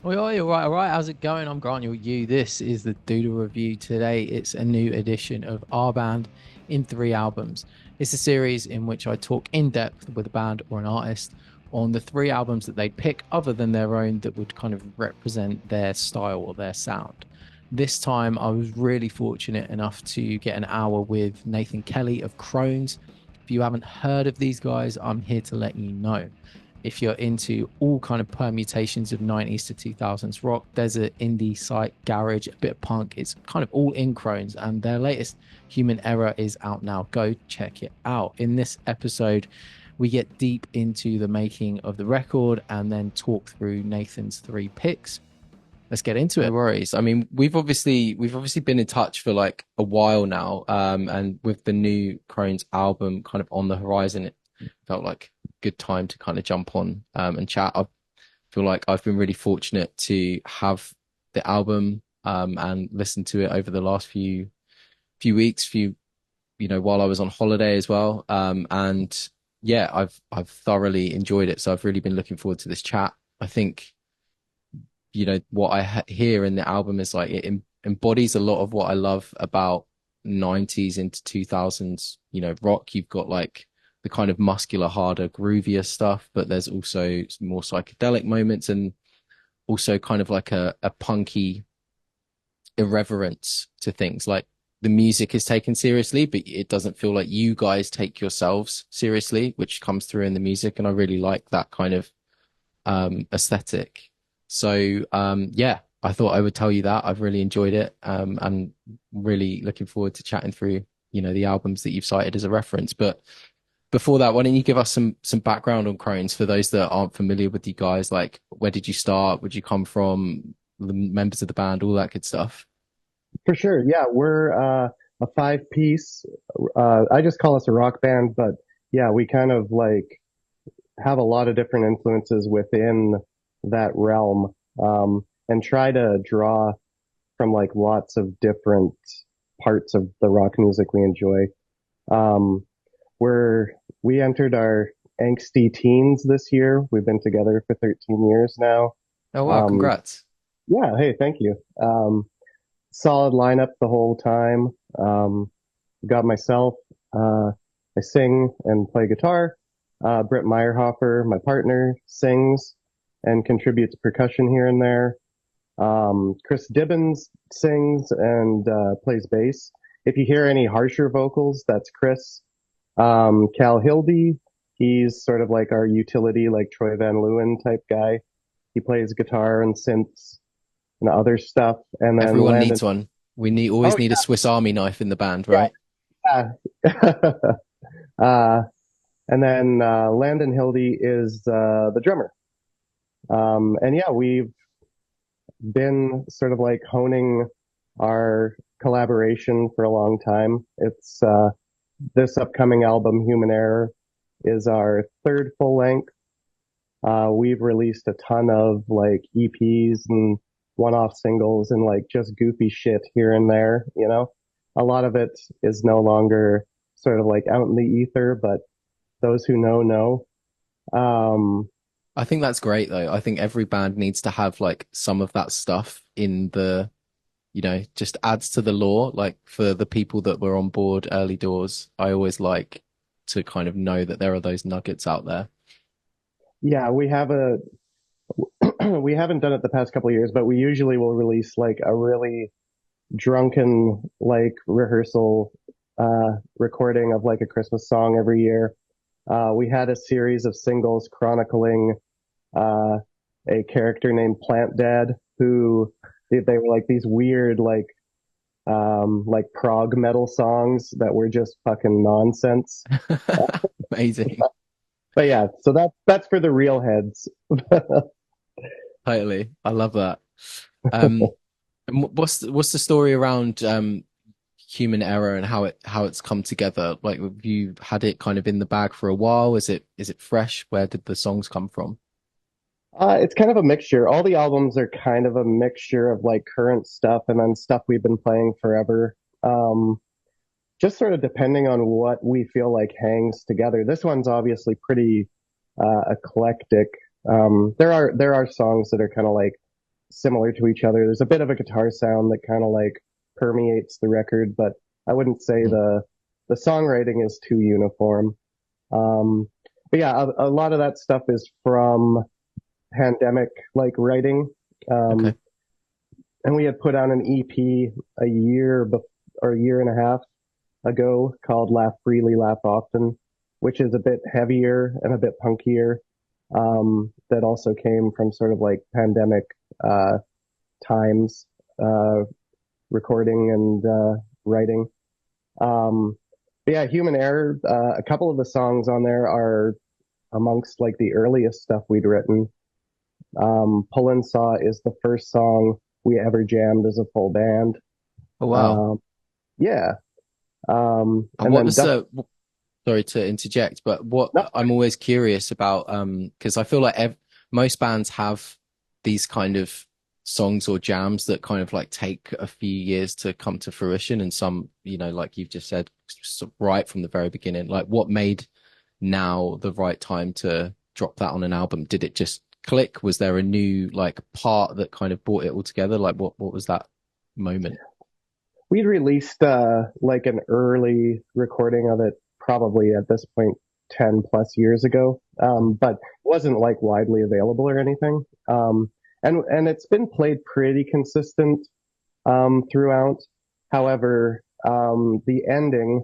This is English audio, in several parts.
Oi, all right. How's it going? I'm Grant, you. This is the Doodle Review. Today, it's a new edition of our band in three albums. It's a series in which I talk in depth with a band or an artist on the three albums that they pick, other than their own, that would kind of represent their style or their sound. This time, I was really fortunate enough to get an hour with Nathan Kelly of CRONES. If you haven't heard of these guys, I'm here to let you know. If you're into all kind of permutations of 90s to 2000s rock, there's an indie site, garage, a bit of punk. It's kind of all in Crohn's, and their latest Human Error is out now. Go check it out. In this episode, we get deep into the making of the record and then talk through Nathan's three picks. Let's get into No it. worries. I mean, we've obviously been in touch for like a while now, and with the new Crohn's album kind of on the horizon, it felt like a good time to kind of jump on and chat. I feel like I've been really fortunate to have the album and listen to it over the last few weeks, while I was on holiday as well. And yeah, I've thoroughly enjoyed it. So I've really been looking forward to this chat. I think what I hear in the album is like it embodies a lot of what I love about 90s into 2000s, rock. You've got like the kind of muscular, harder, groovier stuff, but there's also more psychedelic moments and also kind of like a punky irreverence to things. Like the music is taken seriously, but it doesn't feel like you guys take yourselves seriously, which comes through in the music. And I really like that kind of aesthetic. So yeah, I thought I would tell you that I've really enjoyed it, and really looking forward to chatting through, the albums that you've cited as a reference. But before that, why don't you give us some background on Crohn's for those that aren't familiar with you guys? Like, where did you start? Where'd you come from? The members of the band, all that good stuff. For sure. Yeah, we're a five piece. I just call us a rock band, but yeah, we kind of like have a lot of different influences within that realm, and try to draw from like lots of different parts of the rock music we enjoy. Um, we're we entered our angsty teens this year. We've been together for 13 years now. Oh wow, Um, congrats. yeah, hey, thank you. Solid lineup the whole time. Got myself, I sing and play guitar. Britt Meyerhofer, my partner, sings and contributes percussion here and there. Chris Dibbins sings and plays bass. If you hear any harsher vocals, that's Chris. Cal Hildy, he's sort of like our utility, like Troy Van Leeuwen type guy. He plays guitar and synths and other stuff. And then Everyone Landon. needs one. We need Oh always need a Swiss Army knife in the band, right? yeah. uh, and then Landon Hildy is the drummer. And yeah, we've been sort of like honing our collaboration for a long time. It's this upcoming album, Human Error, is our third full length. We've released a ton of like EPs and one-off singles and like just goofy shit here and there, you know. A lot of it is no longer sort of like out in the ether, but those who know. Um, I think that's great though. I think every band needs to have like some of that stuff in the, just adds to the lore. Like for the people that were on board early doors, I always like to kind of know that there are those nuggets out there. yeah, we haven't done it the past couple of years, but we usually will release like a really drunken like rehearsal recording of like a Christmas song every year. We had a series of singles chronicling uh, a character named Plant Dad who they were like these weird like prog metal songs that were just fucking nonsense. Amazing. But yeah, so that's for the real heads. Totally. I love that. Um, and what's the story around human error and how it's come together? Like, have you had it kind of in the bag for a while? Is it fresh? Where did the songs come from? It's kind of a mixture. All the albums are kind of a mixture of like current stuff and then stuff we've been playing forever. Just sort of depending on what we feel like hangs together. This one's obviously pretty eclectic. There are songs that are kind of like similar to each other. There's a bit of a guitar sound that kind of like permeates the record, but I wouldn't say Mm. the songwriting is too uniform. Um, but yeah, a lot of that stuff is from pandemic like writing. Okay. Um, and we had put out an EP a or a year and a half ago called Laugh Freely, Laugh Often, which is a bit heavier and a bit punkier. That also came from sort of like pandemic uh, times, uh, recording and writing. Um, but yeah, Human Error, a couple of the songs on there are amongst like the earliest stuff we'd written. Pull and Saw is the first song we ever jammed as a full band. Oh wow. Um, yeah. And And what then was sorry to interject, but what no, I'm always curious about, because I feel like most bands have these kind of songs or jams that kind of like take a few years to come to fruition, and some, like you've just said, right from the very beginning. Like, what made now the right time to drop that on an album? Did it just click? Was there a new like part that kind of brought it all together? Like, what was that moment? we'd released like an early recording of it probably at this point 10 plus years ago, but it wasn't like widely available or anything. And it's been played pretty consistent throughout. However, the ending,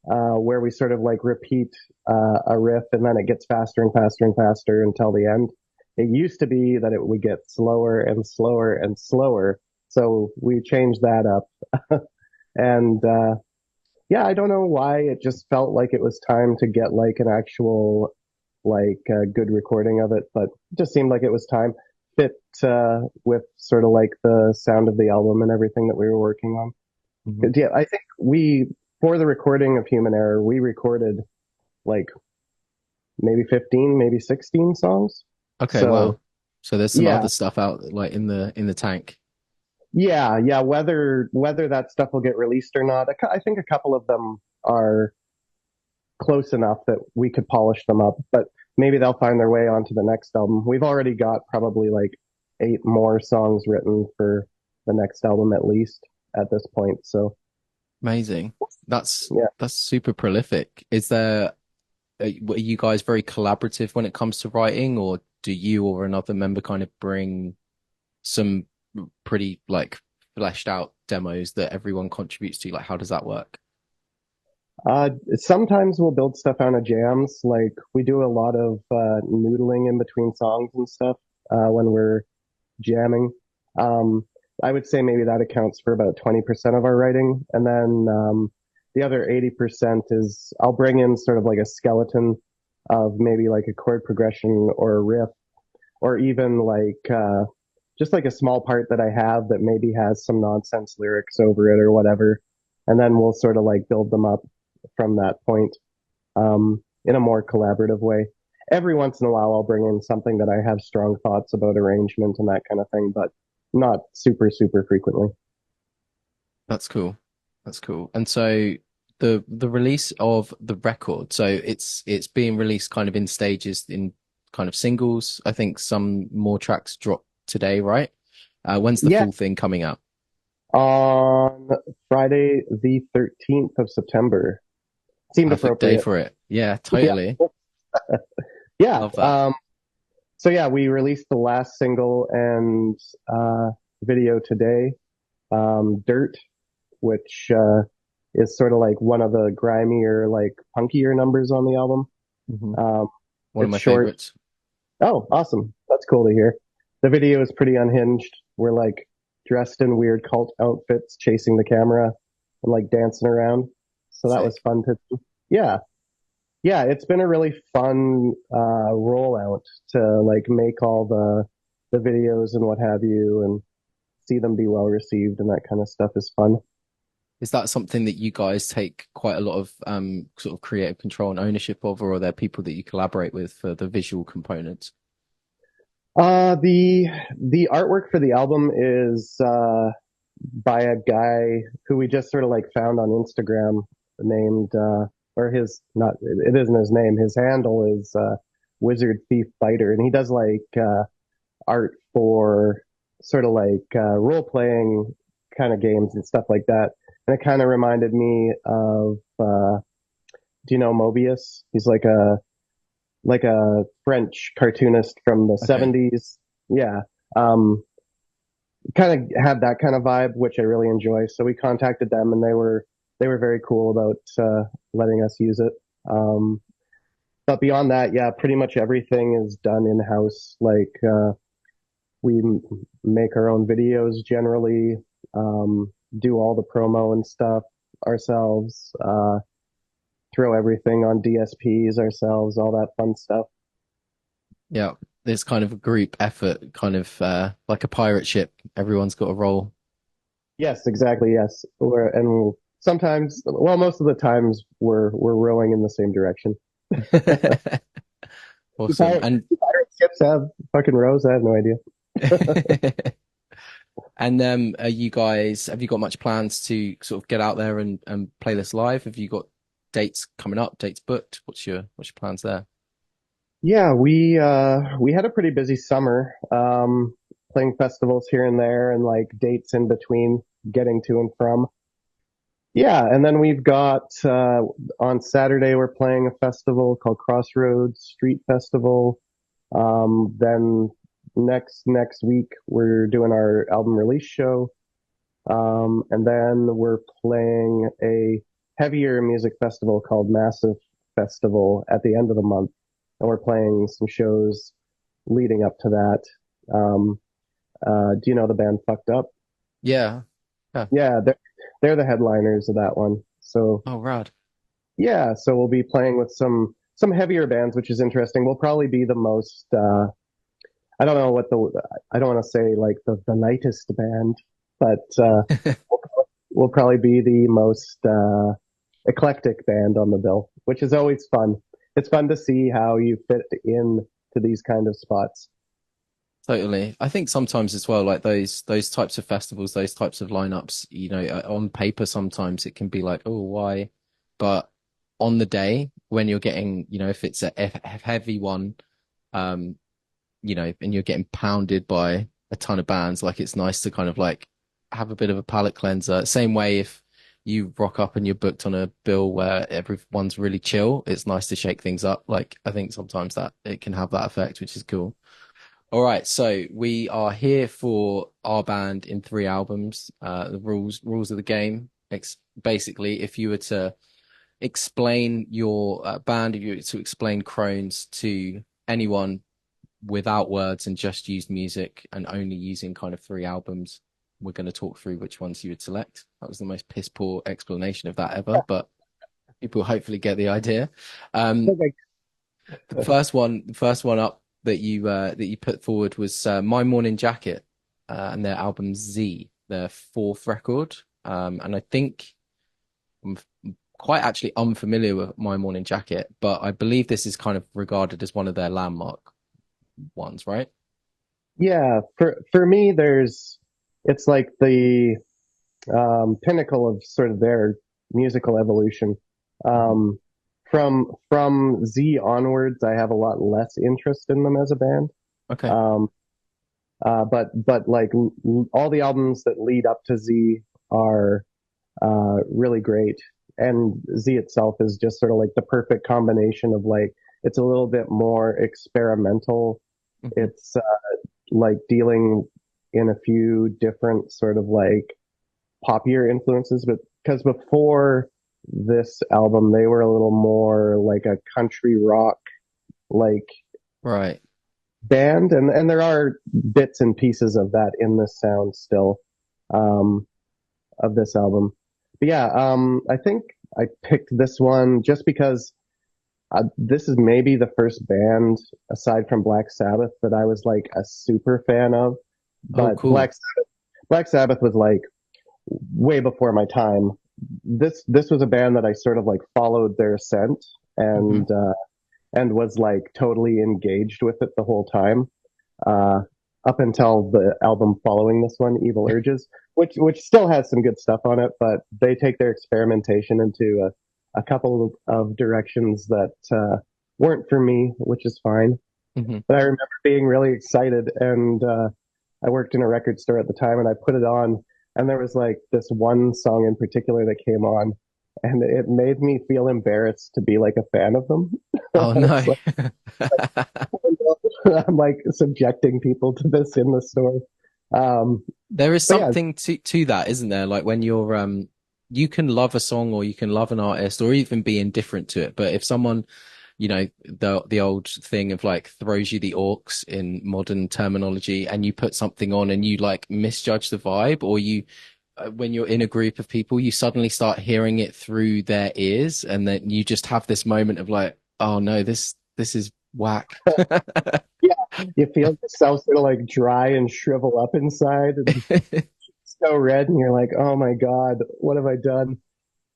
where we sort of like repeat a riff and then it gets faster and faster and faster until the end. It used to be that it would get slower and slower and slower. So we changed that up. And yeah, I don't know why. It just felt like it was time to get like an actual, like, good recording of it, but it just seemed like it was time. Fit with sort of like the sound of the album and everything that we were working on. Mhm. Yeah, I think for the recording of Human Error, we recorded like maybe 15, maybe 16 songs. Okay, So wow. So there's some yeah, other stuff out like in the tank. yeah. Whether that stuff will get released or not, I think a couple of them are close enough that we could polish them up, but maybe they'll find their way onto the next album. We've already got probably like 8 more songs written for the next album at least at this point. So Amazing. That's yeah. that's super prolific. Are you guys very collaborative when it comes to writing, or do you or another member kind of bring some pretty like fleshed out demos that everyone contributes to? Like, how does that work? Sometimes we'll build stuff out of jams. Like we do a lot of noodling in between songs and stuff when we're jamming. Um, I would say maybe that accounts for about 20% of our writing. And then the other 80% is I'll bring in sort of like a skeleton of maybe like a chord progression or a riff, or even like just like a small part that I have that maybe has some nonsense lyrics over it or whatever. And then we'll sort of like build them up from that point in a more collaborative way. Every once in a while, I'll bring in something that I have strong thoughts about arrangement and that kind of thing, but not super, super frequently. That's cool. That's cool. And so the release of the record, so it's being released kind of in stages in kind of singles. I think some more tracks drop today, right? When's the Yeah, full thing coming out? on Friday, the 13th of September. Seemed Perfect day appropriate. for it. Yeah, Yeah. totally. Yeah. Love that. So yeah, we released the last single and video today, Dirt, which is sort of like one of the grimier, like punkier numbers on the album. Mhm. Um, One of it's my short. favorites. Oh, awesome. That's cool to hear. The video is pretty unhinged. We're like dressed in weird cult outfits, chasing the camera and like dancing around. So that was Sick. fun to do. Yeah. Yeah. It's been a really fun, rollout to like make all the videos and what have you and see them be well received and that kind of stuff is fun. Is that something that you guys take quite a lot of sort of creative control and ownership of, or are there people that you collaborate with for the visual components? The artwork for the album is by a guy who we just sort of like found on Instagram named or his not it isn't his name. His handle is Wizard Thief Fighter, and he does like art for sort of like role playing kind of games and stuff like that. And it kind of reminded me of do you know Mobius? He's like a French cartoonist from the Okay. 70s. Yeah. Um, kind of had that kind of vibe, which I really enjoy. So we contacted them, and they were very cool about letting us use it. Um, but beyond that, yeah, pretty much everything is done in house. Like we make our own videos generally, do all the promo and stuff ourselves, throw everything on DSPs ourselves, all that fun stuff. Yeah. It's kind of a group effort, kind of like a pirate ship. Everyone's got a role. Yes, exactly. Yes, and sometimes, well, most of the times we're rowing in the same direction. Do Awesome. And pirate ships have fucking rows? I have no idea. and are you guys, have you got much plans to sort of get out there and play this live? Have you got dates coming up, dates booked? What's your plans there? Yeah, we had a pretty busy summer, playing festivals here and there, and like dates in between getting to and from. Yeah, and then we've got on Saturday we're playing a festival called Crossroads Street Festival. Then next week we're doing our album release show. And then we're playing a heavier music festival called Massive Festival at the end of the month. And we're playing some shows leading up to that. Um, do you know the band Fucked Up? Yeah. Yeah. Yeah, they're the headliners of that one. So Oh, rad. yeah, so we'll be playing with some heavier bands, which is interesting. We'll probably be the most I don't know what I don't want to say like the lightest band, but we'll probably be the most eclectic band on the bill, which is always fun. It's fun to see how you fit in to these kind of spots. Totally. I think sometimes as well, like those types of festivals, those types of lineups, on paper sometimes it can be like, oh, why? But on the day when you're getting, if it's a heavy one, um, and you're getting pounded by a ton of bands, like it's nice to kind of like have a bit of a palate cleanser. Same way if you rock up and you're booked on a bill where everyone's really chill, it's nice to shake things up. Like I think sometimes that it can have that effect, which is cool. All right, so we are here for our band in three albums. The rules of the game. Basically, if you were to explain your band, if you were to explain Crohn's to anyone without words and just used music and only using kind of three albums, we're going to talk through which ones you would select. That was the most piss poor explanation of that ever, but people hopefully get the idea. Um, Okay. the first one up that you put forward was My Morning Jacket and their album Z, their fourth record. And I think I'm quite actually unfamiliar with My Morning Jacket, but I believe this is kind of regarded as one of their landmark ones, right? Yeah, for me, it's like the pinnacle of sort of their musical evolution. Mhm. Um, from Z onwards, I have a lot less interest in them as a band. Okay. Um, but like all the albums that lead up to Z are really great, and Z itself is just sort of like the perfect combination of like it's a little bit more experimental. Mhm. It's like dealing in a few different sort of like poppier influences, but because before this album, they were a little more like a country rock like Right. band, and there are bits and pieces of that in this sound still, um, of this album. But yeah, I think I picked this one just because this is maybe the first band aside from Black Sabbath that I was like a super fan of. Oh, But cool. Black Sabbath was like way before my time. This was a band that I sort of like followed their ascent Hmm. and was like totally engaged with it the whole time. Uh, up until the album following this one, Evil Urges, which still has some good stuff on it, but they take their experimentation into a couple of directions that weren't for me, which is fine. Hmm. But I remember being really excited and I worked in a record store at the time, and I put it on, and there was like this one song in particular that came on, and it made me feel embarrassed to be like a fan of them. Oh no. It's like I'm like subjecting people to this in the store. Um, There is but yeah, something to that, isn't there? Like when you're you can love a song or you can love an artist or even be indifferent to it. But if someone, the old thing of like throws you the orcs in modern terminology and you put something on and you like misjudge the vibe, or you when you're in a group of people, you suddenly start hearing it through their ears, and then you just have this moment of like, oh no, this is whack. yeah, you feel yourself sort of like dry and shrivel up inside and so red, and you're like, oh my God, what have I done?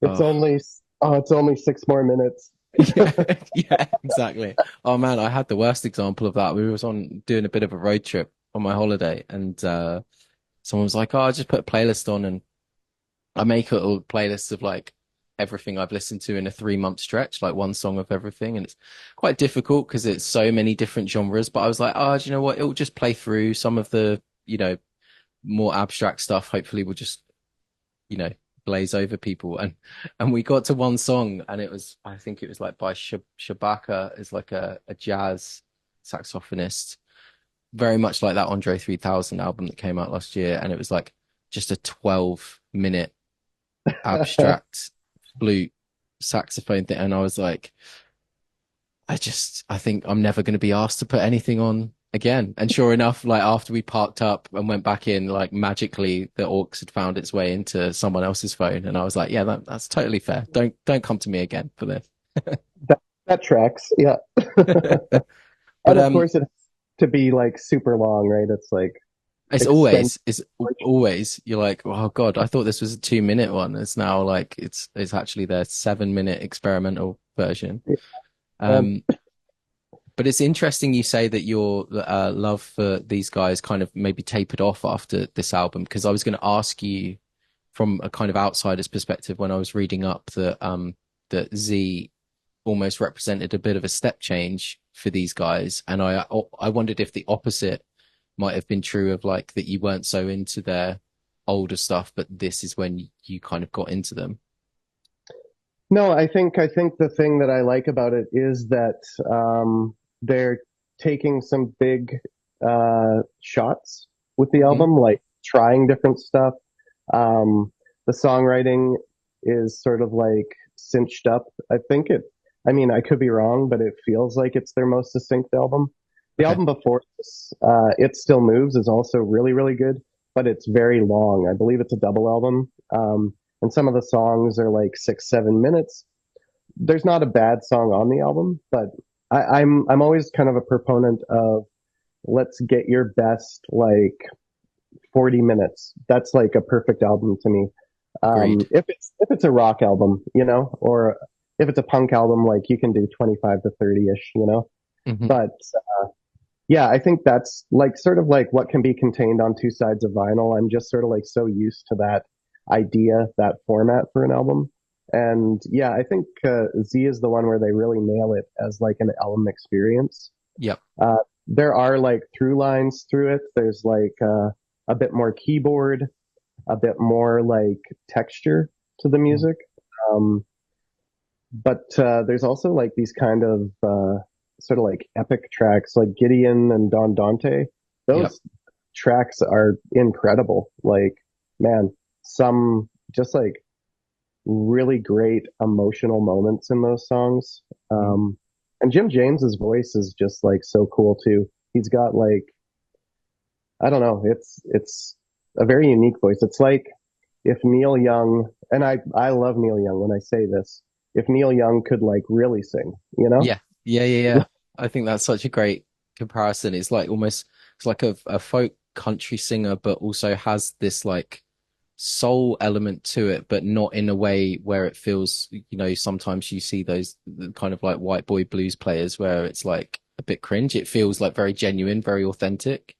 It's Oh. only, it's only 6 more minutes. Yeah, yeah, exactly. Oh man, I had the worst example of that. We was on doing a bit of a road trip on my holiday, and someone was like, "Oh, I just put a playlist on," and I make little playlists of like everything I've listened to in a 3 month stretch, like one song of everything, and it's quite difficult because it's so many different genres. But I was like, "Oh, do you know what? It'll just play through some of the, more abstract stuff. Hopefully, we'll just you know blaze over people." And we got to one song, and it was, I think it was like by Shabaka, is like a jazz saxophonist, very much like that Andre 3000 album that came out last year, and it was like just a 12-minute abstract flute saxophone thing, and I was like, I think I'm never going to be asked to put anything on again. And sure enough, like after we parked up and went back in, like magically the orcs had found its way into someone else's phone, and I was like, yeah, that's totally fair. Don't come to me again for this. that, that tracks. Yeah. But And of course, it has to be like super long, right? It's like extended. it's always you're like, oh God, I thought this was a 2 minute one. It's now like it's actually their 7 minute experimental version. Um, Um, But it's interesting you say that your love for these guys kind of maybe tapered off after this album, because I was going to ask you from a kind of outsider's perspective when I was reading up that Z almost represented a bit of a step change for these guys, and I wondered if the opposite might have been true, of like that you weren't so into their older stuff, but this is when you kind of got into them. no, I think the thing that I like about it is that they're taking some big shots with the Hmm. album, like trying different stuff. Um, the songwriting is sort of like cinched up. I mean, I could be wrong, but it feels like it's their most succinct album. The Okay. album before this, It Still Moves, is also really, really good, but it's very long. I believe it's a double album. And some of the songs are like 6, 7 minutes. There's not a bad song on the album, but I'm always kind of a proponent of let's get your best like 40 minutes. That's like a perfect album to me. Agreed. If it's a rock album, or if it's a punk album, like you can do 25 to 30 ish, Hmm. But yeah, I think that's like sort of like what can be contained on two sides of vinyl. I'm just sort of like so used to that idea, that format for an album. And yeah, I think Z is the one where they really nail it as like an album experience. Yep. Uh, there are like through lines through it. There's like a bit more keyboard, a bit more like texture to the Mhm. music. Um, but there's also like these kind of sort of like epic tracks like Gideon and Don Dante. Yep. Those tracks are incredible. Like, man, some just like really great emotional moments in those songs. Mhm. And Jim James's voice is just like so cool too. He's got like, I don't know, it's a very unique voice. It's like if Neil Young, and I love Neil Young when I say this, if Neil Young could like really sing, you know? Yeah, yeah, yeah, yeah. I think that's such a great comparison. It's like almost, it's like a folk country singer, but also has this like soul element to it, but not in a way where it feels, sometimes you see those kind of like white boy blues players where it's like a bit cringe. It feels like very genuine, very authentic.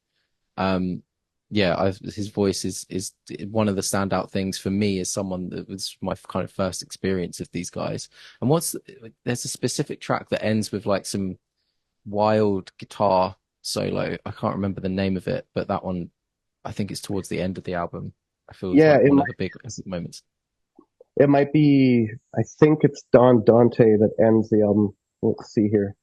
Um, yeah, his voice is one of the standout things for me as someone that was my kind of first experience of these guys. And there's a specific track that ends with like some wild guitar solo. I can't remember the name of it, but that one I think it's towards the end of the album. I feel it's Yeah, like one of the big moments. it might be. I think it's Don Dante that ends the album. Let's see here.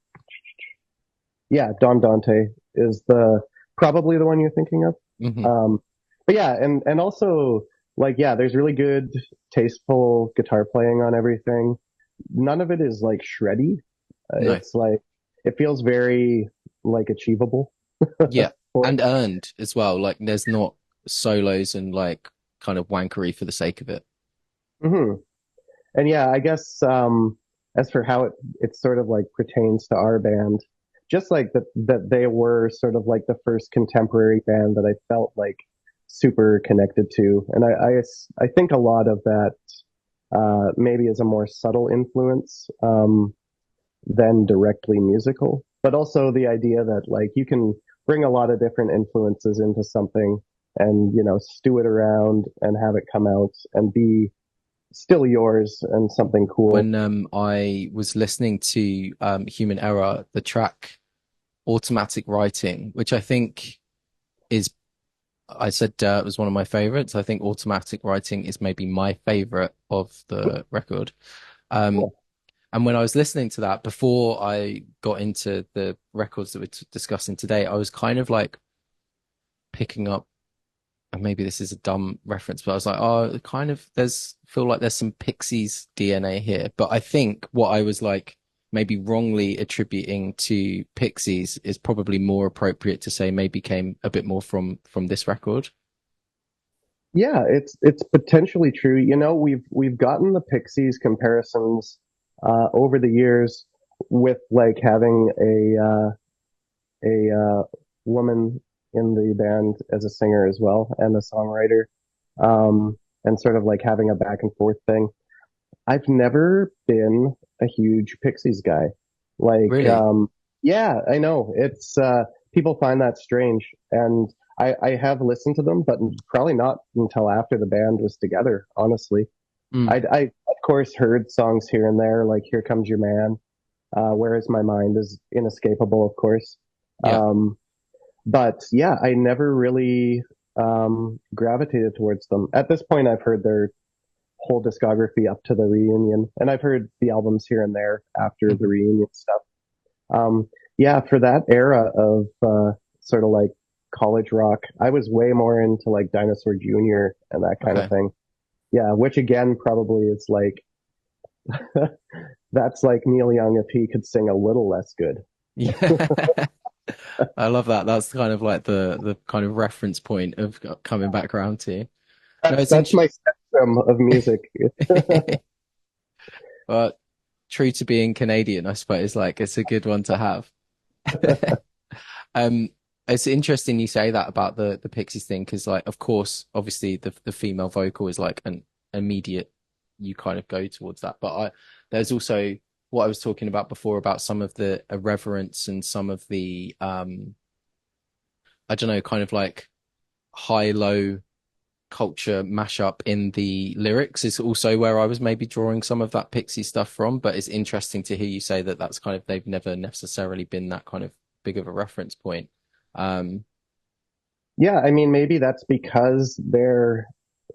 Yeah, Don Dante is the probably the one you're thinking of. Hmm. But yeah, and also like yeah, there's really good, tasteful guitar playing on everything. None of it is like shreddy. No, It's like it feels very like achievable. yeah, For, and earned as well. Like there's not solos and like kind of wankery for the sake of it. hmm And yeah, I guess as for how it sort of like pertains to our band, just like that they were sort of like the first contemporary band that I felt like super connected to, and I think a lot of that maybe is a more subtle influence than directly musical, but also the idea that like you can bring a lot of different influences into something and stew it around and have it come out and be still yours and something cool. When I was listening to Human Error, the track Automatic Writing, which I think is I said Dirt was one of my favorites. I think Automatic Writing is maybe my favorite of the record. Um, Cool. and when I was listening to that before I got into the records that we're discussing today, I was kind of like picking up, and maybe this is a dumb reference, but I was like, oh, kind of, feel like there's some Pixies DNA here. But I think what I was like maybe wrongly attributing to Pixies is probably more appropriate to say maybe came a bit more from this record. Yeah, it's potentially true. We've gotten the Pixies comparisons over the years with like having a woman in the band as a singer as well and a songwriter, and sort of like having a back and forth thing. I've never been a huge Pixies guy. Like, Really? yeah, I know it's people find that strange, and I have listened to them, but probably not until after the band was together. Honestly, Mm, I of course heard songs here and there, like "Here Comes Your Man," "Where Is My Mind" is inescapable, of course. yeah. Um, but yeah, I never really gravitated towards them. At this point, I've heard their whole discography up to the reunion, and I've heard the albums here and there after the Mhm. reunion stuff. Yeah, for that era of sort of like college rock, I was way more into like Dinosaur Jr. and that kind of Okay. thing. Yeah, which again probably is like that's like Neil Young if he could sing a little less good. Yeah. I love that. That's kind of like the kind of reference point of coming back around to. No, That's it's that's my spectrum of music. but true to being Canadian, I suppose, like it's a good one to have. Um, it's interesting you say that about the Pixies thing because, like, of course, obviously the female vocal is like an immediate. You kind of go towards that, but there's also what I was talking about before about some of the irreverence and some of the I don't know, kind of like high low culture mashup in the lyrics is also where I was maybe drawing some of that Pixie stuff from. But it's interesting to hear you say that that's kind of they've never necessarily been that kind of big of a reference point. Um, Yeah, I mean maybe that's because they're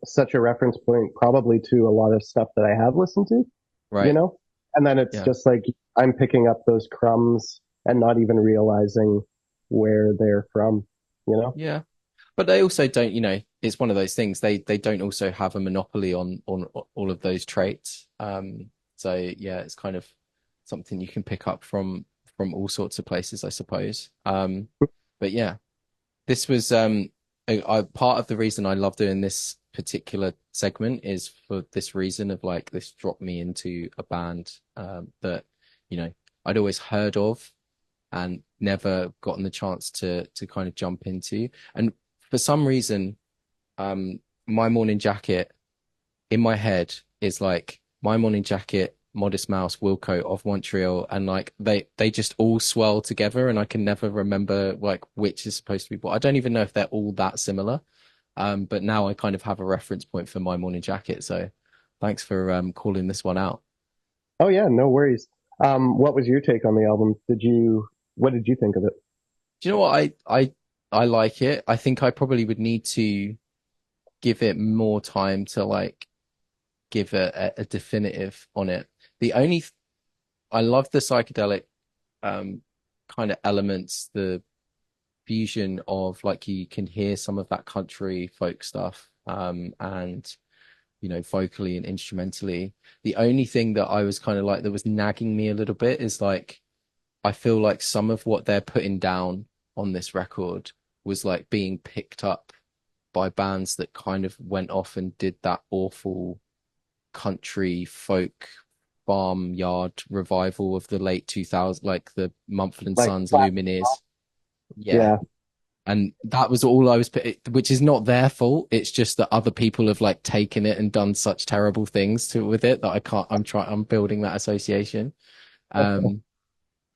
such a reference point probably to a lot of stuff that I have listened to, you right. know? And then it's Yeah. just like I'm picking up those crumbs and not even realizing where they're from, you know? Yeah. But they also don't, it's one of those things. They don't also have a monopoly on all of those traits. So yeah, it's kind of something you can pick up from all sorts of places, I suppose. But yeah, this was part of the reason I love doing this particular segment is for this reason of like this dropped me into a band that I'd always heard of and never gotten the chance to kind of jump into. And for some reason, My Morning Jacket in my head is like My Morning Jacket, Modest Mouse, Wilco of Montreal, and like they just all swirl together, and I can never remember like which is supposed to be what. I don't even know if they're all that similar. But now I kind of have a reference point for My Morning Jacket. So thanks for calling this one out. Oh yeah, no worries. What was your take on the album? What did you think of it? Do you know what I I like it. I think I probably would need to give it more time to like give a definitive on it. The only I love the psychedelic um kind of elements, the fusion of like you can hear some of that country folk stuff and vocally and instrumentally. The only thing that I was kind of like that was nagging me a little bit is like I feel like some of what they're putting down on this record was like being picked up by bands that kind of went off and did that awful country folk farmyard revival of the late 2000s, like the Mumford and Like, Sons, Lumineers. Yeah. yeah, And that was all I was, which is not their fault. It's just that other people have like taken it and done such terrible things to with it that I can't, I'm building that association. Um,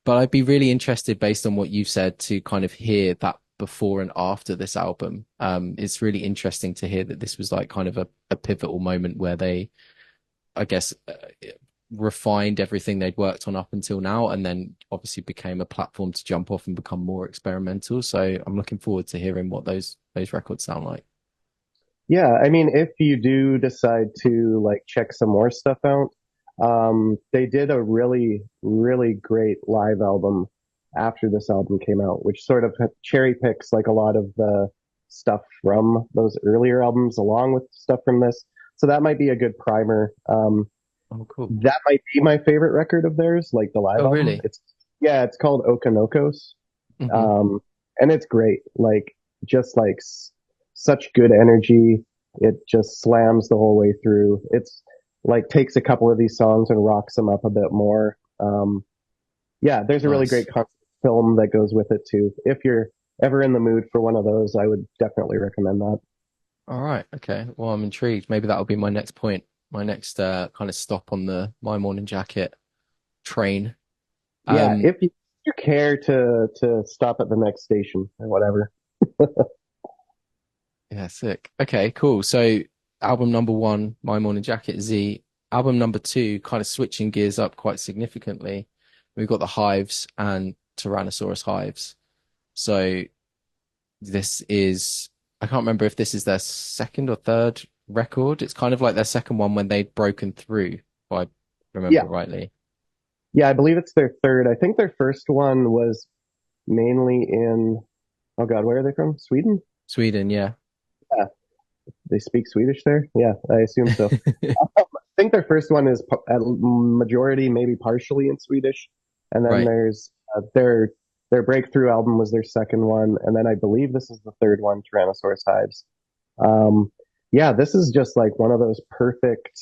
but I'd be really interested based on what you've said to kind of hear that before and after this album. It's really interesting to hear that this was like kind of a pivotal moment where they, I guess, refined everything they'd worked on up until now, and then obviously became a platform to jump off and become more experimental. So I'm looking forward to hearing what those records sound like. yeah. I mean, if you do decide to like check some more stuff out, they did a really, really great live album after this album came out, which sort of cherry picks like a lot of the stuff from those earlier albums along with stuff from this. So that might be a good primer. Oh, cool. That might be my favorite record of theirs, like the live Oh, album. really? It's called Okanokos. Hmm. Um, and it's great. Like just like such good energy. It just slams the whole way through. It's like takes a couple of these songs and rocks them up a bit more. Yeah, there's a really Nice. great concept film that goes with it too. If you're ever in the mood for one of those, I would definitely recommend that. All right. Okay. Well, I'm intrigued. Maybe that'll be my next point, my next kind of stop on the My Morning Jacket train. Yeah, Um, if you care to stop at the next station or whatever. yeah, sick. Okay, cool. So album number one, My Morning Jacket Z. Album number two, kind of switching gears up quite significantly. We've got the Hives and Tyrannosaurus Hives. So this is, I can't remember if this is their second or third record. It's kind of like their second one when they'd broken through, if I remember Yeah, rightly. yeah, I believe it's their third. I think their first one was mainly in, oh God, where are they from? Sweden? Sweden, yeah. Yeah, they speak Swedish there. Yeah, I assume so. I think their first one is a majority, maybe partially in Swedish, and then Right. there's their breakthrough album was their second one, and then I believe this is the third one, Tyrannosaurus Hives. Um, yeah, this is just like one of those perfect,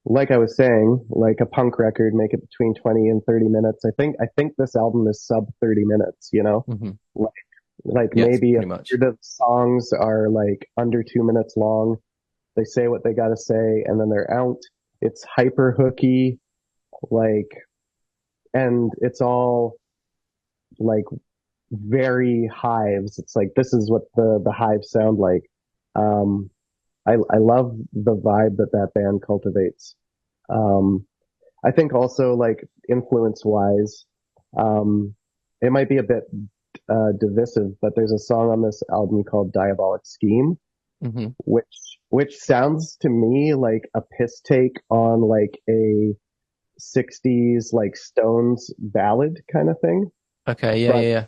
like I was saying, like a punk record, make it between 20 and 30 minutes. I think this album is sub 30 minutes, you know? Hmm. Like, like Yes, maybe a pretty much. third of the songs are like under 2 minutes long. They say what they gotta say and then they're out. It's hyper hooky, like, and it's all like very hives. It's like this is what the hives sound like. Um, I love the vibe that that band cultivates. Um, I think also like influence wise, um, it might be a bit divisive, but there's a song on this album called Diabolic Scheme, Hmm. which sounds to me like a piss take on like a 60s like Stones ballad kind of thing, Okay, yeah, but yeah,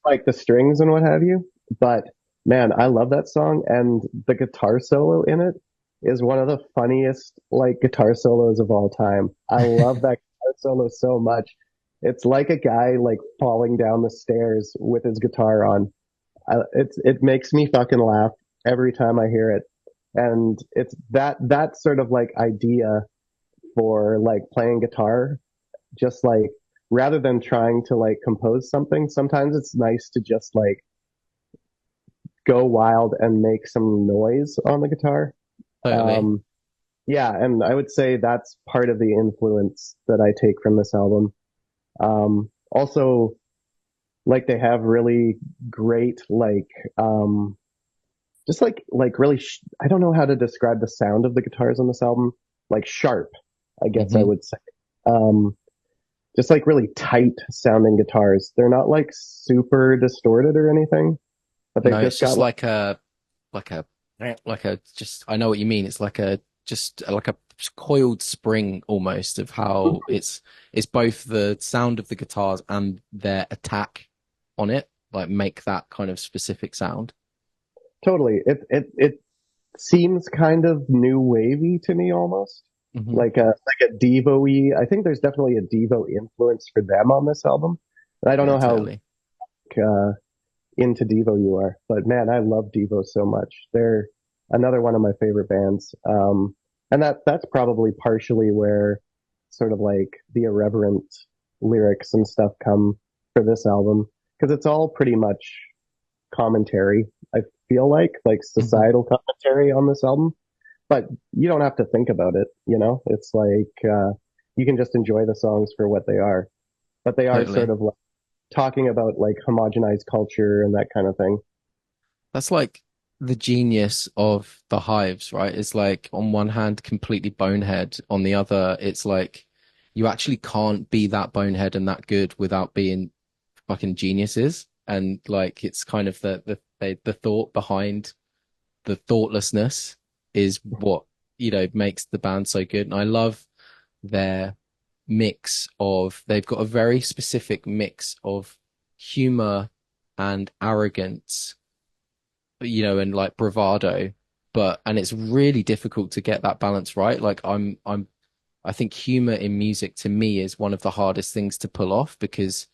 like the strings and what have you. But man, I love that song, and the guitar solo in it is one of the funniest like guitar solos of all time. I love that guitar solo so much. It's like a guy like falling down the stairs with his guitar on. It makes me fucking laugh every time I hear it, and it's that sort of like idea for like playing guitar, just like rather than trying to like compose something, sometimes it's nice to just like go wild and make some noise on the guitar. yeah. Totally. Um, yeah, and I would say that's part of the influence that I take from this album. Also, like they have really great just like really I don't know how to describe the sound of the guitars on this album, like sharp, I guess I Hmm. would say. Um, just like really tight sounding guitars. They're not like super distorted or anything. but they've No, it's just got just like a like a just I know what you mean. It's like a just like a coiled spring almost of how it's both the sound of the guitars and their attack on it, like make that kind of specific sound. totally. It seems kind of new wavy to me almost. Hmm. Like a Devo-y. I think there's definitely a Devo influence for them on this album. I don't Yeah, know how totally. into Devo you are, but man, I love Devo so much. They're another one of my favorite bands. And that's probably partially where sort of like the irreverent lyrics and stuff come for this album because it's all pretty much commentary. I feel like Hmm. societal commentary on this album, but you don't have to think about it. It's like you can just enjoy the songs for what they are. But they are sort Totally. of like talking about like homogenized culture and that kind of thing. That's like the genius of the Hives, right? It's like on one hand completely bonehead, on the other it's like you actually can't be that bonehead and that good without being fucking geniuses. And like it's kind of the thought behind the thoughtlessness is what makes the band so good. And I love their mix of they've got a very specific mix of humor and arrogance, and like bravado, and it's really difficult to get that balance right. Like I think humor in music to me is one of the hardest things to pull off because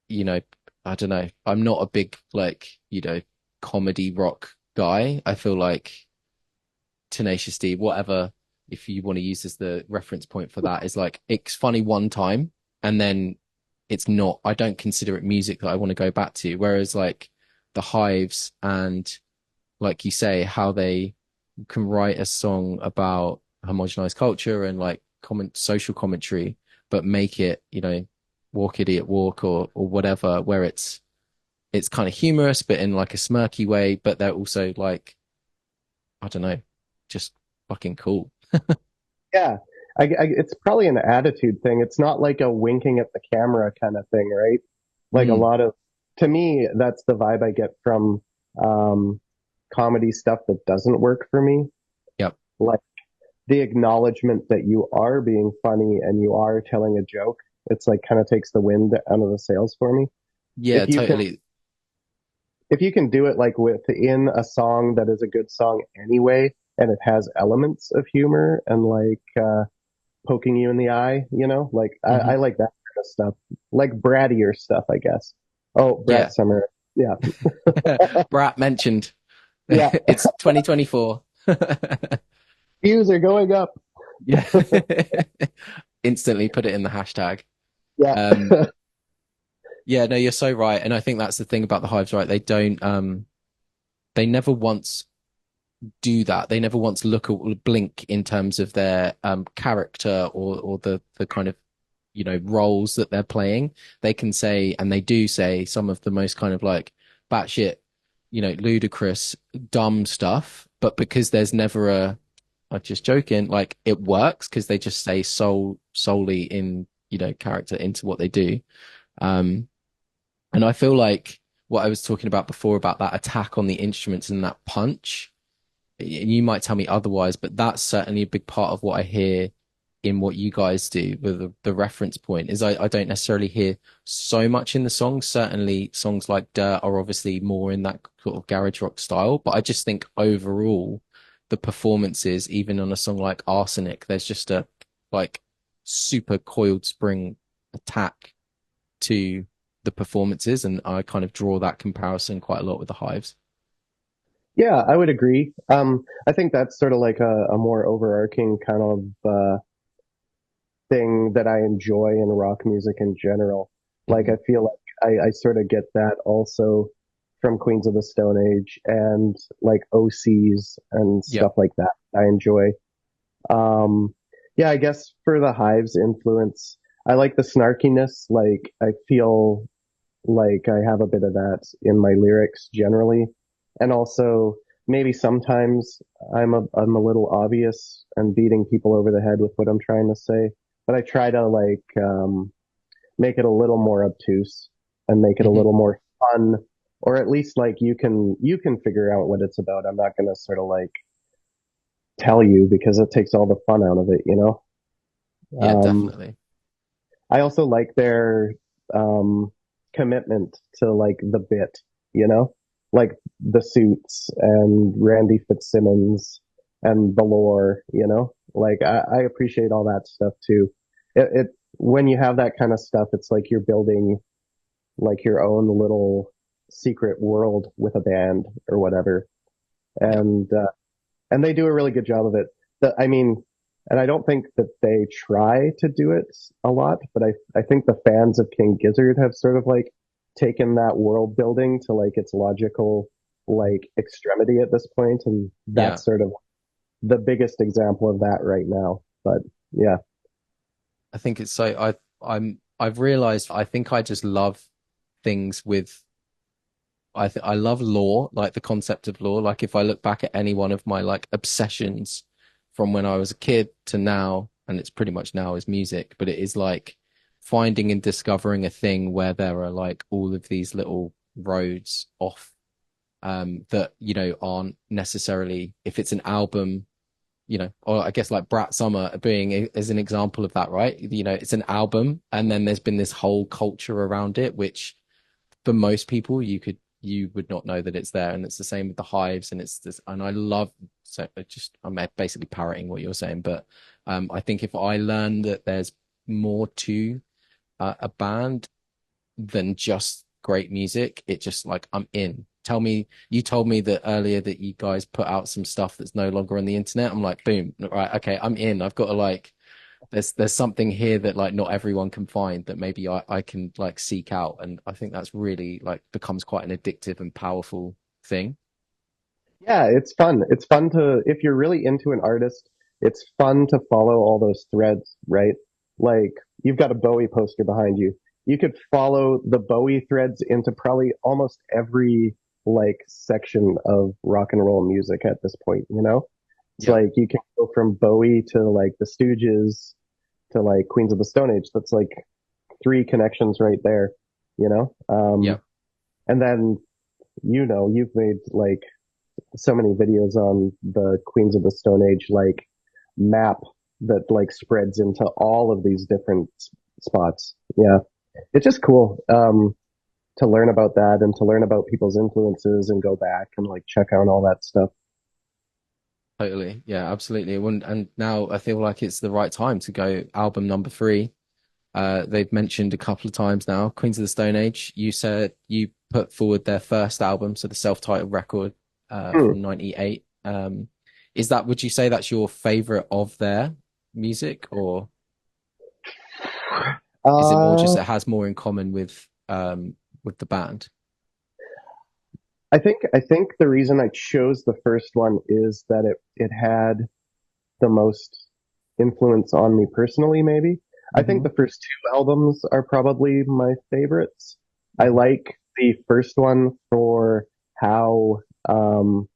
you know, I don't know. I'm not a big comedy rock guy. I feel like Tenacious D, whatever, if you want to use as the reference point for that, is like it's funny one time and then it's not. I don't consider it music that I want to go back to. Whereas like the Hives and like you say, how they can write a song about homogenized culture and like social commentary, but make it, walk idiot walk or whatever, where it's kind of humorous, but in like a smirky way, but they're also like, I don't know, just fucking cool. Yeah. It's probably an attitude thing. It's not like a winking at the camera kind of thing, right? Like a Mm, lot of, to me, that's the vibe I get from um, comedy stuff that doesn't work for me. yep. Like the acknowledgement that you are being funny and you are telling a joke. It's like kind of takes the wind out of the sails for me. Yeah, If you can, totally. if you can do it like within a song that is a good song anyway, and it has elements of humor and like poking you in the eye, like I Hmm. like that kind of stuff, like brattier stuff, I guess. Oh, Yeah. Brat Summer. Yeah. Brat mentioned. Yeah. It's 2024. Views are going up. Yeah. Instantly put it in the hashtag. Yeah. Um, yeah, no, you're so right. And I think that's the thing about the Hives, right? They never once do that. They never once look or blink in terms of their character or the kind of roles that they're playing. They can say and they do say some of the most kind of like batshit, ludicrous, dumb stuff. But because there's never I'm just joking, like it works because they just stay solely in character into what they do. Um, and I feel like what I was talking about before about that attack on the instruments and that punch, you might tell me otherwise, but that's certainly a big part of what I hear in what you guys do with the reference point is I don't necessarily hear so much in the songs. Certainly songs like Dirt are obviously more in that sort of garage rock style, but I just think overall the performances, even on a song like Arsenic, there's just a like super coiled spring attack to the performances, and I kind of draw that comparison quite a lot with the Hives. Yeah, I would agree. I think that's sort of like a more overarching kind of thing that I enjoy in rock music in general. Like Hmm. I feel like I sort of get that also from Queens of the Stone Age and like OCs and Yep. stuff like that. I enjoy. Um, yeah, I guess for the Hives influence, I like the snarkiness. Like I feel like I have a bit of that in my lyrics generally. And also maybe sometimes I'm a little obvious and beating people over the head with what I'm trying to say. But I try to make it a little more obtuse and make it a Hmm. little more fun or at least like you can figure out what it's about. I'm not gonna sort of like tell you because it takes all the fun out of it, you know. Yeah, Um, definitely. I also like their um, commitment to like the bit, you know, like the suits and Randy Fitzsimmons and the lore, you know. Like I appreciate all that stuff too. It when you have that kind of stuff, it's like you're building like your own little secret world with a band or whatever, Yeah. and and they do a really good job of it. I mean, and I don't think that they try to do it a lot, but I think the fans of King Gizzard have sort of like taken that world building to like its logical like extremity at this point, and Yeah. that's sort of the biggest example of that right now. But yeah, I think it's so I've realized I think I just love things with I love lore, like the concept of lore. Like if I look back at any one of my like obsessions from when I was a kid to now, and it's pretty much now is music, but it is like finding and discovering a thing where there are like all of these little roads off that, you know, aren't necessarily if it's an album, you know, or I guess like Brat Summer being as an example of that, right? You know, it's an album and then there's been this whole culture around it, which for most people you would not know that it's there, and it's the same with the hives, and it's this, and I love, so just I'm basically parroting what you're saying, but I think if I learn that there's more to a band than just great music, it just like I'm in. Tell me, you told me that earlier that you guys put out some stuff that's no longer on the internet. I'm like, boom, right, okay, I'm in. I've got to like there's something here that like not everyone can find that maybe I can like seek out, and I think that's really like becomes quite an addictive and powerful thing. yeah, it's fun. It's fun to if you're really into an artist, it's fun to follow all those threads, right? Like you've got a Bowie poster behind you. You could follow the Bowie threads into probably almost every like section of rock and roll music at this point, you know? It's Yeah, like you can go from Bowie to like the Stooges to like Queens of the Stone Age. That's like three connections right there, you know? yeah, And then, you know, you've made like so many videos on the Queens of the Stone Age like map that like spreads into all of these different spots. Yeah, it's just cool to learn about that and to learn about people's influences and go back and like check out all that stuff. totally. Yeah, absolutely. And now I feel like it's the right time to go album number three. They've mentioned a couple of times now, Queens of the Stone Age. You said you put forward their first album, so the self-titled record Hmm. from '98. Is that, would you say that's your favorite of their music, or is it more just Uh, it has more in common with the band? I think the reason I chose the first one is that it had the most influence on me personally, maybe. I think Hmm. the first two albums are probably my favorites. I Hmm. like the first one for how um,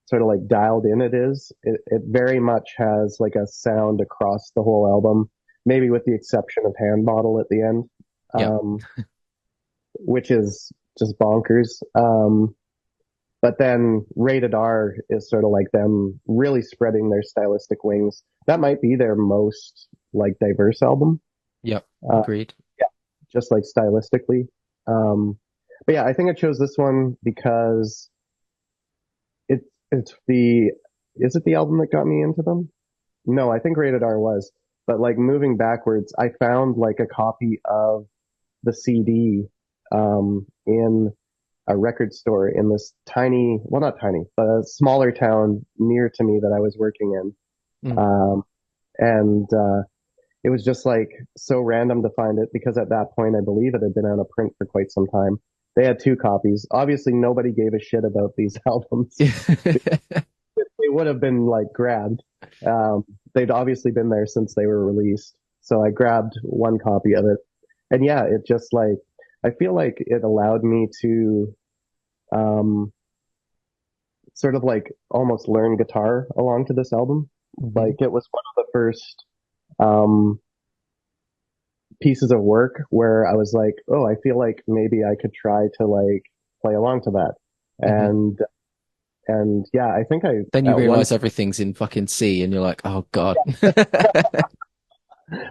sort of like dialed in it is. It very much has like a sound across the whole album, maybe with the exception of Hand Model at the end, Yeah, um, which is just bonkers. But then Rated R is sort of like them really spreading their stylistic wings. That might be their most like diverse album, yeah, uh, agreed. just like stylistically. Um, but yeah, I think I chose this one because it's the is it the album that got me into them? No, I think Rated R was. But like moving backwards, I found like a copy of the CD in a record store in this tiny, well, not tiny, but a smaller town near to me that I was working in. Mm. And it was just like so random to find it because at that point, I believe it had been out of print for quite some time. They had two copies. Obviously, nobody gave a shit about these albums. They would have been like grabbed. Um, they'd obviously been there since they were released. So I grabbed one copy of it. And yeah, it just like, I feel like it allowed me to um, sort of like almost learn guitar along to this album. Hmm. Like it was one of the first um, pieces of work where I was like, oh, I feel like maybe I could try to like play along to that. Hmm. And yeah, I think I Then you at one, realize everything's in fucking C, and you're like, oh God.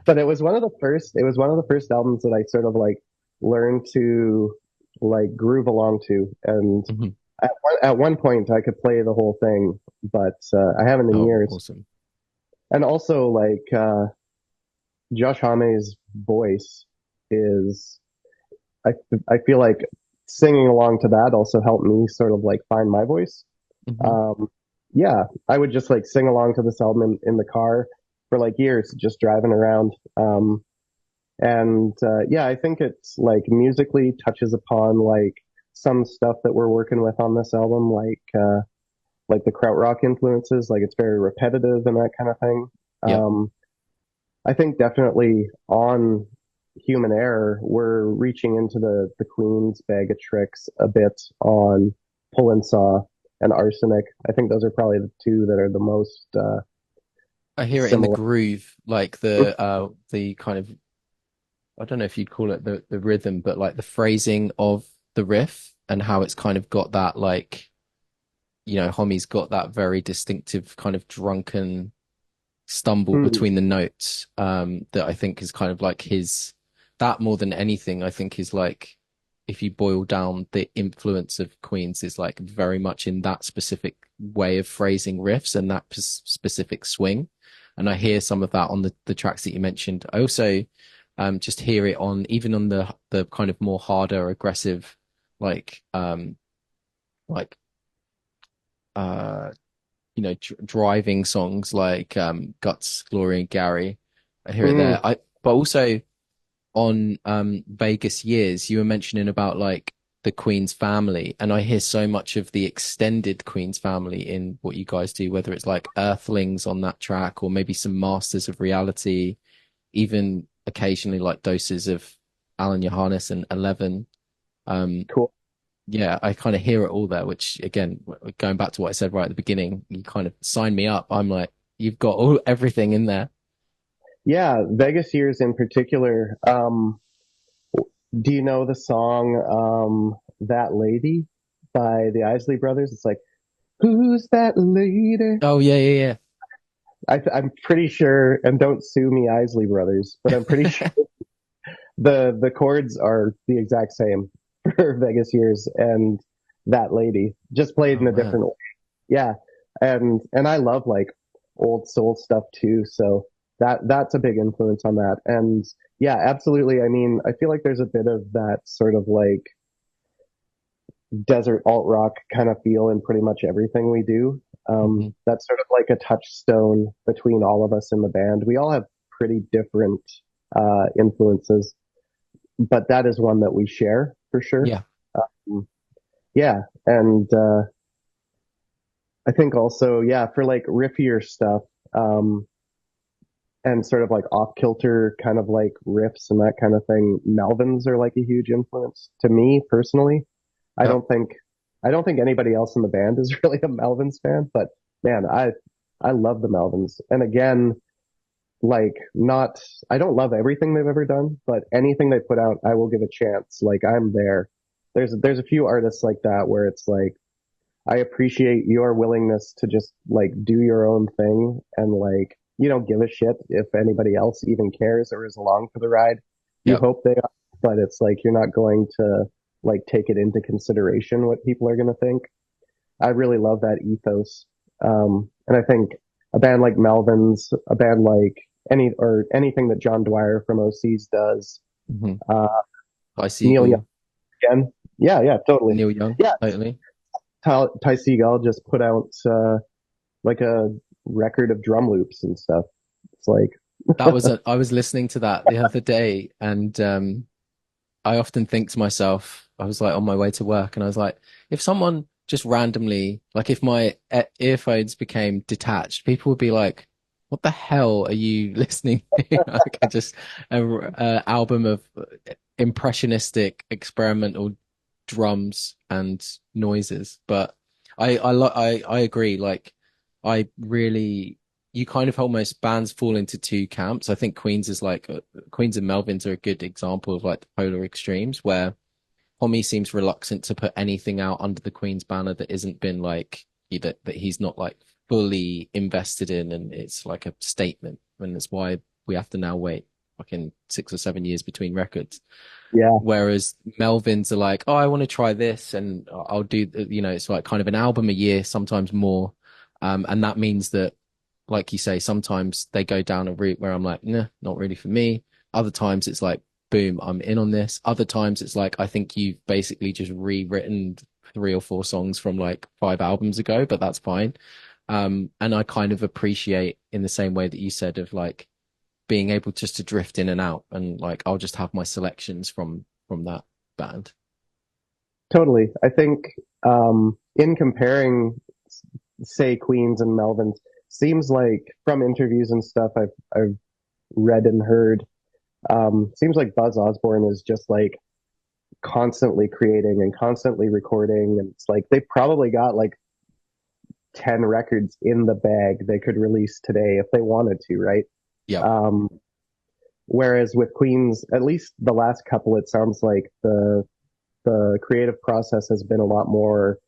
but it was one of the first albums that I sort of like learned to like groove along to. And Mhm. at one point I could play the whole thing, but I haven't in Oh, years. awesome. And also like Josh Homme's voice is I I feel like singing along to that also helped me sort of like find my voice. Hmm. Um, yeah, I would just like sing along to this album in the car for like years, just driving around. And yeah, I think it's like musically touches upon like some stuff that we're working with on this album, like the krautrock influences. Like it's very repetitive and that kind of thing. Yep. Um, I think definitely on Human Error, we're reaching into the Queen's bag of tricks a bit on Pull and Saw and Arsenic. I think those are probably the two that are the most I hear it in the similar. groove, like the kind of, I don't know if you'd call it the rhythm, but like the phrasing of the riff and how it's kind of got that like, Hommy's got that very distinctive kind of drunken stumble Mm, between the notes, that I think is kind of like his, that more than anything, I think is like, if you boil down the influence of Queens is like very much in that specific way of phrasing riffs and that specific swing. And I hear some of that on the tracks that you mentioned. I also just hear it on even on the kind of more harder, aggressive, like like uh driving songs like Guts, Glory, and Gary. I hear it mm, there. But also on Vegas Years, you were mentioning about like the Queen's family, and I hear so much of the extended Queen's family in what you guys do, whether it's like Earthlings on that track or maybe some Masters of Reality, even occasionally like doses of Alan Johannes and Eleven. Um, cool. yeah, I kind of hear it all there, which again, going back to what I said right at the beginning, you kind of sign me up. I'm like, you've got everything in there. Yeah, Vegas Years in particular. Do you know the song That Lady by the Isley Brothers? It's like, who's that lady? Oh yeah, I'm pretty sure, and don't sue me, Isley Brothers, but I'm pretty sure yeah. the chords are the exact same for Vegas Years and That Lady, just played Oh in a man. different way. Yeah, and I love like old soul stuff too, so that's a big influence on that. And yeah, absolutely. I mean, I feel like there's a bit of that sort of like desert alt rock kind of feel in pretty much everything we do. Hmm. That's sort of like a touchstone between all of us in the band. We all have pretty different influences, but that is one that we share for sure. Yeah. Um, yeah, and I think also, yeah, for like riffier stuff, um, and sort of like off kilter kind of like riffs and that kind of thing, Melvins are like a huge influence to me personally. I Yeah. don't think I don't think anybody else in the band is really a Melvins fan, but man, I love the Melvins. And again, like not I don't love everything they've ever done, but anything they put out, I will give a chance. Like I'm there. There's a few artists like that where it's like I appreciate your willingness to just like do your own thing and like you don't give a shit if anybody else even cares or is along for the ride. You Yeah. hope they are, but it's like you're not going to like take it into consideration what people are going to think. I really love that ethos. And I think a band like Melvin's, a band like anything that John Dwyer from OCs does, Hmm. uh, By Neil Young Siegel, again. Yeah, yeah, totally. Neil Young, Yeah, totally. Ty Segall just put out like a record of drum loops and stuff. It's like, I was listening to that the other day, and I often think to myself, I was like on my way to work, and I was like, if someone just randomly, like if my earphones became detached, people would be like, "What the hell are you listening to?" Like just a album of impressionistic experimental drums and noises. But I agree. Like I really, you kind of almost bands fall into two camps. I think Queens is like Queens and Melvins are a good example of like the polar extremes where Homie seems reluctant to put anything out under the Queen's banner that isn't been like either that he's not like fully invested in, and it's like a statement. And that's why we have to now wait fucking 6 or 7 years between records. Yeah, Whereas Melvins are like, oh, I want to try this, and I'll do, it's like kind of an album a year, sometimes more. And that means that, like you say, sometimes they go down a route where I'm like, nah, not really for me. Other times it's like, boom, I'm in on this. Other times it's like, I think you've basically just rewritten 3 or 4 songs from like 5 albums ago, but that's fine. And I kind of appreciate in the same way that you said of like being able just to drift in and out, and like I'll just have my selections from that band. totally. I think in comparing, say, Queens and Melvins, seems like from interviews and stuff I've read and heard, seems like Buzz Osborne is just like constantly creating and constantly recording, and it's like they probably got like 10 records in the bag they could release today if they wanted to, right? Yeah. Whereas with Queens, at least the last couple, it sounds like the creative process has been a lot more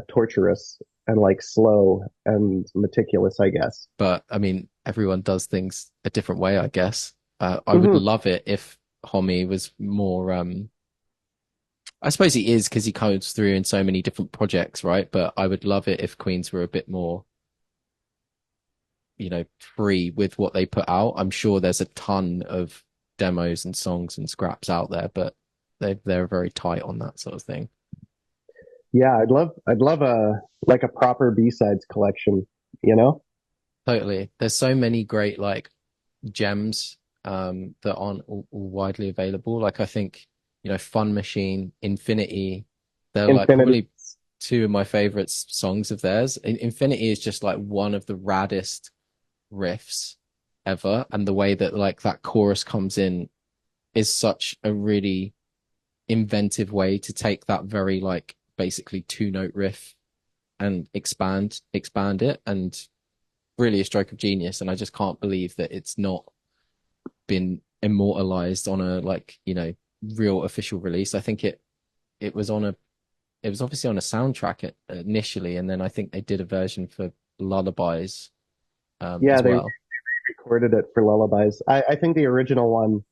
torturous and like slow and meticulous, I guess. But I mean, everyone does things a different way, I guess. I would Mm-hmm. love it if Homie was more, I suppose he is because he comes through in so many different projects, right? But I would love it if Queens were a bit more, free with what they put out. I'm sure there's a ton of demos and songs and scraps out there, but they're very tight on that sort of thing. Yeah, I'd love a like a proper B-sides collection, you know? Totally. There's so many great like gems that aren't all widely available. Like I think, Fun Machine, Infinity, they're like Infinity. probably 2 of my favorite songs of theirs. Infinity is just like one of the raddest riffs ever, and the way that like that chorus comes in is such a really inventive way to take that very like basically 2 note riff and expand it, and really a stroke of genius. And I just can't believe that it's not been immortalized on a like real official release. I think it was obviously on a soundtrack initially, and then I think they did a version for Lullabies Yeah, as they well. recorded it for Lullabies. I think the original one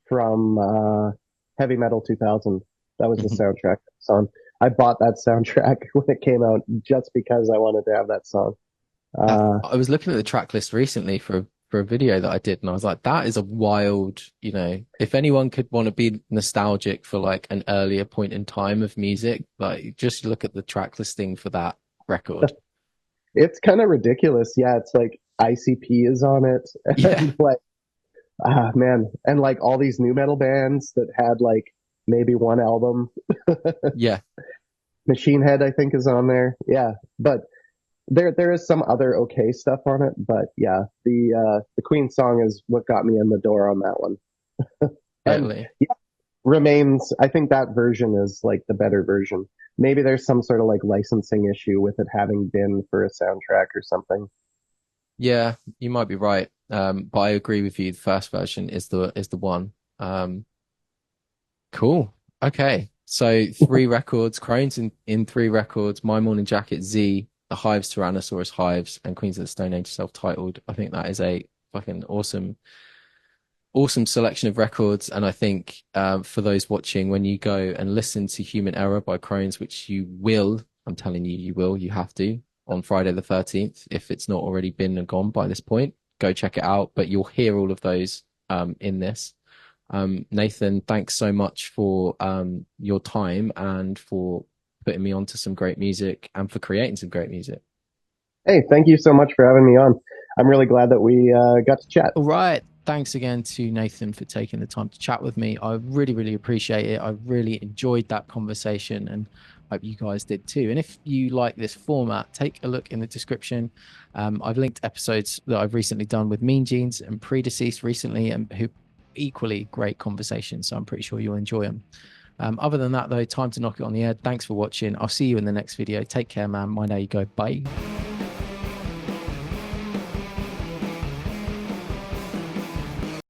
from Heavy Metal 2000, that was the Mhm. soundtrack song. I bought that soundtrack when it came out just because I wanted to have that song. I was looking at the track list recently for a video that I did, and I was like, that is a wild, if anyone could want to be nostalgic for like an earlier point in time of music, like just look at the track listing for that record. It's kind of ridiculous. Yeah, it's like ICP is on it, Yeah. and like, man, and like all these new metal bands that had like maybe one album. Yeah. Machine Head, I think, is on there. Yeah, but there is some other okay stuff on it. But yeah, the Queen song is what got me in the door on that one. And Totally. yeah, remains. I think that version is like the better version. Maybe there's some sort of like licensing issue with it having been for a soundtrack or something. Yeah, you might be right. But I agree with you. The first version is the one. Cool. Okay. So 3 records, Crohn's in 3 records, My Morning Jacket, Z, The Hives, Tyrannosaurus Hives, and Queens of the Stone Age self-titled. I think that is a fucking awesome selection of records. And I think for those watching, when you go and listen to Human Error by Crohn's, which you will, I'm telling you, you have to on Friday the 13th, if it's not already been and gone by this point, go check it out. But you'll hear all of those in this. Nathan, thanks so much for your time and for putting me onto some great music and for creating some great music. Hey, thank you so much for having me on. I'm really glad that we got to chat. All right. Thanks again to Nathan for taking the time to chat with me. I really, really appreciate it. I really enjoyed that conversation and hope you guys did too. And if you like this format, take a look in the description. I've linked episodes that I've recently done with Mean Jeans and Predeceased recently, and who equally great conversations. So I'm pretty sure you'll enjoy them. Other than that, though, time to knock it on the head. Thanks for watching. I'll see you in the next video. Take care, man. Mind how you go. Bye.